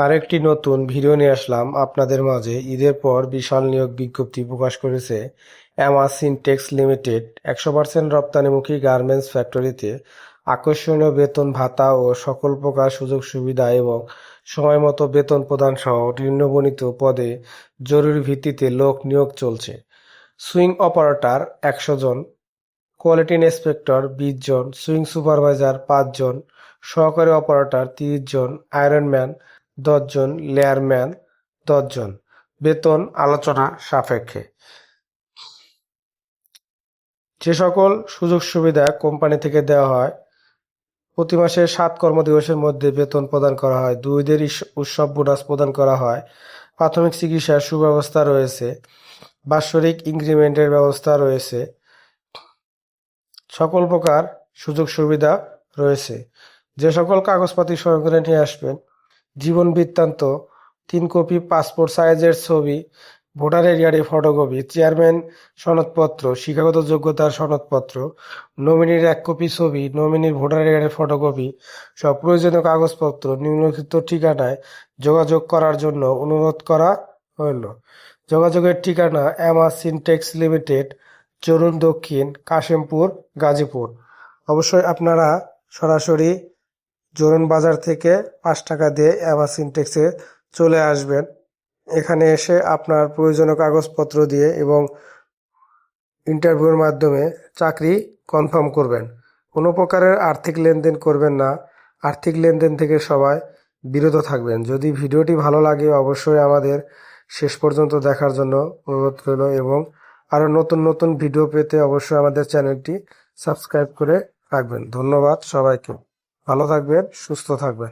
আরেকটি নতুন ভিডিও নিয়ে আসলাম আপনাদের মাঝে। ঈদের পর বিশাল নিয়োগ বিজ্ঞপ্তি প্রকাশ করেছে অ্যামা সিনটেক্স লিমিটেড। 100% রপ্তানিমুখী গার্মেন্টস ফ্যাক্টরিতে আকর্ষণীয় বেতন ভাতা ও সকল প্রকার সুযোগ সুবিধা এবং সময়মতো বেতন প্রদান সহ নিম্নবর্ণিত পদে জরুরি ভিত্তিতে লোক নিয়োগ চলছে। সুইং অপারেটর 100 জন, কোয়ালিটি ইন্সপেক্টর 20 জন, সুইং সুপারভাইজার 5 জন, সহকারী অপারেটর 30 জন, আয়রনম্যান 10 জন, লেয়ারম্যান 10 জন। বেতন আলোচনা সাপেক্ষে। যে সকল সুযোগ সুবিধা কোম্পানি থেকে দেওয়া হয়: প্রতি মাসে 7 কর্মদিবসের মধ্যে বেতন প্রদান করা হয়। 2 ঈদের উৎসব বোনাস প্রদান করা হয়। প্রাথমিক চিকিৎসার সুব্যবস্থা রয়েছে। বাৎসরিক ইনক্রিমেন্টের ব্যবস্থা রয়েছে। সকল প্রকার সুযোগ সুবিধা রয়েছে। যে সকল কাগজপাতি সঙ্গে করে নিয়ে আসবেন: জীবন বৃত্তান্ত 3 কপি, পাসপোর্ট সাইজের ছবি, ভোটার আইডি ফটোকপি, চেয়ারম্যান সনদপত্র, শিক্ষাগত যোগ্যতার সনদপত্র, নমিনির 1 কপি ছবি, নমিনির ভোটার আইডি ফটোকপি সব প্রয়োজনীয় কাগজপত্র নিম্নলিখিত ঠিকানায় যোগাযোগ করার জন্য অনুরোধ করা হইল। যোগাযোগের ঠিকানা: অ্যামা সিনটেক্স লিমিটেড, চরুন দক্ষিণ, কাশিমপুর, গাজীপুর। অবশ্যই আপনারা সরাসরি জোরন বাজার থেকে 5 টাকা দিয়ে অ্যামা সিনটেক্সে চলে আসবেন। এখানে এসে আপনার প্রয়োজনীয় কাগজপত্র দিয়ে এবং ইন্টারভিউর মাধ্যমে চাকরি কনফার্ম করবেন। কোনো প্রকারের আর্থিক লেনদেন করবেন না। আর্থিক লেনদেন থেকে সবাই বিরত থাকবেন। যদি ভিডিওটি ভালো লাগে অবশ্যই আমাদের শেষ পর্যন্ত দেখার জন্য অনুরোধ রইল এবং আরও নতুন নতুন ভিডিও পেতে অবশ্যই আমাদের চ্যানেলটি সাবস্ক্রাইব করে রাখবেন। ধন্যবাদ সবাইকে। ভালো থাকবেন, সুস্থ থাকবেন।